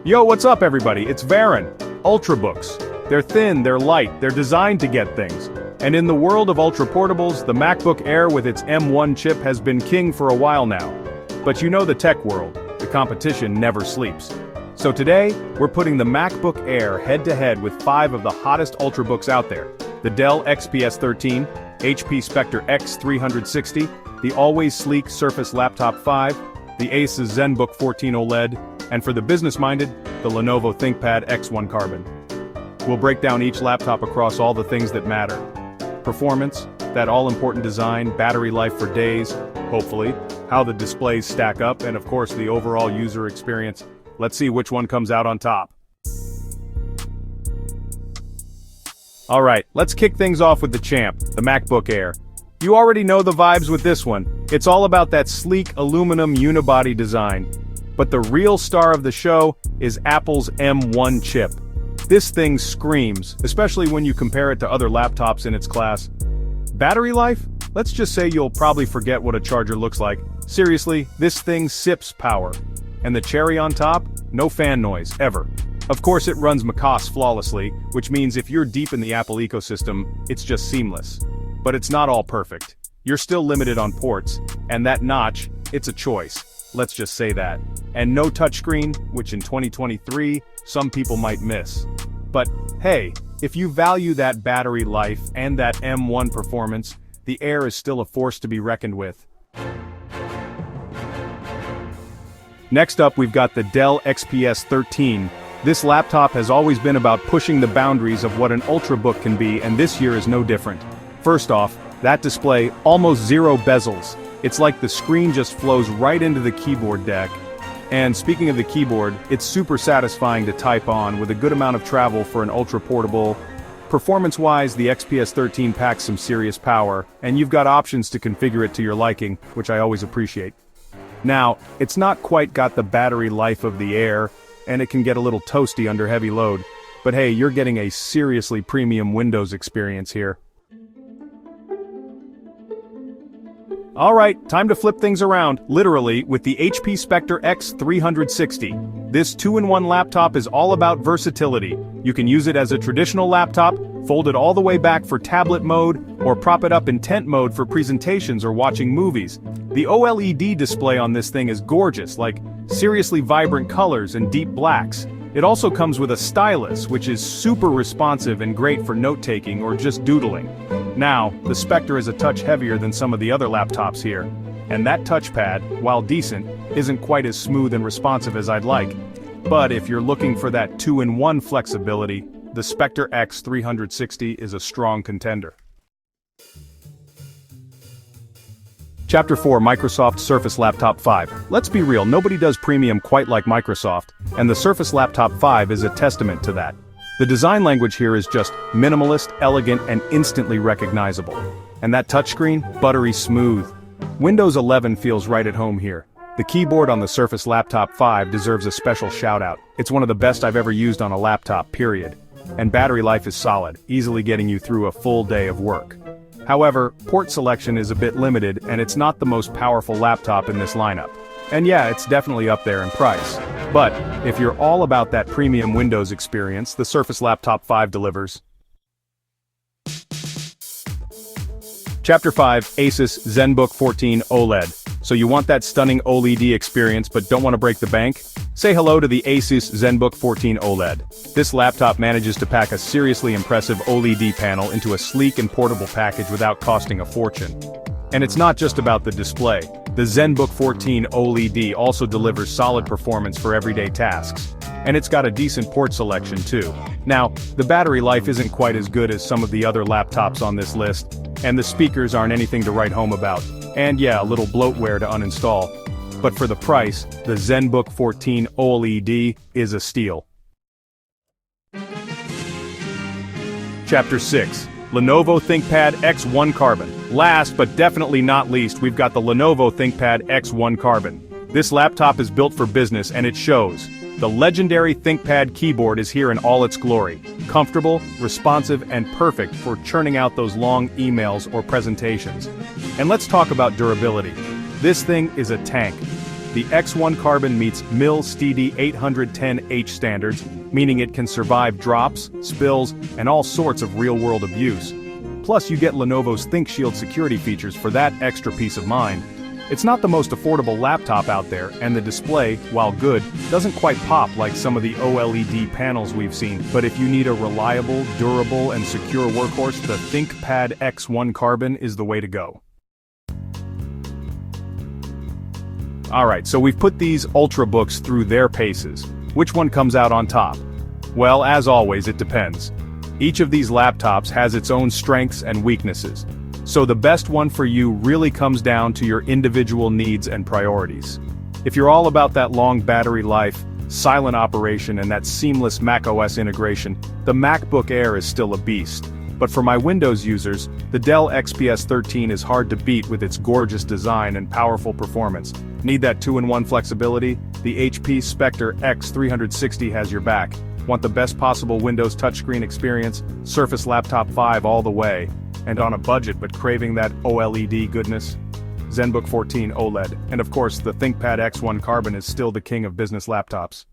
Yo, what's up everybody? It's Varen. Ultrabooks. They're thin, they're light, they're designed to get things. And in the world of ultra-portables, the MacBook Air with its M1 chip has been king for a while now. But you know the tech world, the competition never sleeps. So today, we're putting the MacBook Air head-to-head with 5 of the hottest Ultrabooks out there. The Dell XPS 13, HP Spectre X360, the always sleek Surface Laptop 5, the ASUS ZenBook 14 OLED, and for the business-minded, the Lenovo ThinkPad X1 Carbon. We'll break down each laptop across all the things that matter. Performance, that all-important design, battery life for days, hopefully, how the displays stack up, and of course the overall user experience. Let's see which one comes out on top. Alright, let's kick things off with the champ, the MacBook Air. You already know the vibes with this one. It's all about that sleek aluminum unibody design. But the real star of the show is Apple's M1 chip. This thing screams, especially when you compare it to other laptops in its class. Battery life? Let's just say you'll probably forget what a charger looks like. Seriously, this thing sips power. And the cherry on top? No fan noise, ever. Of course it runs macOS flawlessly, which means if you're deep in the Apple ecosystem, it's just seamless. But it's not all perfect. You're still limited on ports, and that notch, it's a choice. Let's just say that. And no touchscreen, which in 2023, some people might miss. But, hey, if you value that battery life and that M1 performance, the Air is still a force to be reckoned with. Next up we've got the Dell XPS 13. This laptop has always been about pushing the boundaries of what an Ultrabook can be, and this year is no different. First off, that display, almost zero bezels. It's like the screen just flows right into the keyboard deck. And speaking of the keyboard, it's super satisfying to type on with a good amount of travel for an ultra-portable. Performance-wise, the XPS 13 packs some serious power, and you've got options to configure it to your liking, which I always appreciate. Now, it's not quite got the battery life of the Air, and it can get a little toasty under heavy load. But hey, you're getting a seriously premium Windows experience here. Alright, time to flip things around, literally, with the HP Spectre X360. This 2-in-1 laptop is all about versatility. You can use it as a traditional laptop, fold it all the way back for tablet mode, or prop it up in tent mode for presentations or watching movies. The OLED display on this thing is gorgeous, like seriously vibrant colors and deep blacks. It also comes with a stylus, which is super responsive and great for note-taking or just doodling. Now, the Spectre is a touch heavier than some of the other laptops here. And that touchpad, while decent, isn't quite as smooth and responsive as I'd like. But if you're looking for that 2-in-1 flexibility, the Spectre X360 is a strong contender. Chapter 4, Microsoft Surface Laptop 5. Let's be real, nobody does premium quite like Microsoft, and the Surface Laptop 5 is a testament to that. The design language here is just minimalist, elegant, and instantly recognizable. And that touchscreen? Buttery smooth. Windows 11 feels right at home here. The keyboard on the Surface Laptop 5 deserves a special shout-out. It's one of the best I've ever used on a laptop, period. And battery life is solid, easily getting you through a full day of work. However, port selection is a bit limited, and it's not the most powerful laptop in this lineup. And yeah, it's definitely up there in price. But, if you're all about that premium Windows experience, the Surface Laptop 5 delivers. Chapter 5, ASUS ZenBook 14 OLED. So you want that stunning OLED experience but don't want to break the bank? Say hello to the ASUS ZenBook 14 OLED. This laptop manages to pack a seriously impressive OLED panel into a sleek and portable package without costing a fortune. And it's not just about the display. The ZenBook 14 OLED also delivers solid performance for everyday tasks. And it's got a decent port selection too. Now, the battery life isn't quite as good as some of the other laptops on this list, and the speakers aren't anything to write home about. And yeah, a little bloatware to uninstall. But for the price, the ZenBook 14 OLED is a steal. Chapter 6, Lenovo ThinkPad X1 Carbon. Last but definitely not least, we've got the Lenovo ThinkPad X1 Carbon. This laptop is built for business and it shows. The legendary ThinkPad keyboard is here in all its glory. Comfortable, responsive, and perfect for churning out those long emails or presentations. And let's talk about durability. This thing is a tank. The X1 Carbon meets mil-STD 810H standards, meaning it can survive drops, spills, and all sorts of real-world abuse. Plus you get Lenovo's ThinkShield security features for that extra peace of mind. It's not the most affordable laptop out there, and the display, while good, doesn't quite pop like some of the OLED panels we've seen, but if you need a reliable, durable, and secure workhorse, the ThinkPad X1 Carbon is the way to go. Alright, so we've put these Ultrabooks through their paces. Which one comes out on top? Well, as always, it depends. Each of these laptops has its own strengths and weaknesses. So the best one for you really comes down to your individual needs and priorities. If you're all about that long battery life, silent operation, and that seamless macOS integration, the MacBook Air is still a beast. But for my Windows users, the Dell XPS 13 is hard to beat with its gorgeous design and powerful performance. Need that 2-in-1 flexibility? The HP Spectre X360 has your back. Want the best possible Windows touchscreen experience? Surface Laptop 5 all the way. And on a budget but craving that OLED goodness? ZenBook 14 OLED, and of course the ThinkPad X1 Carbon is still the king of business laptops.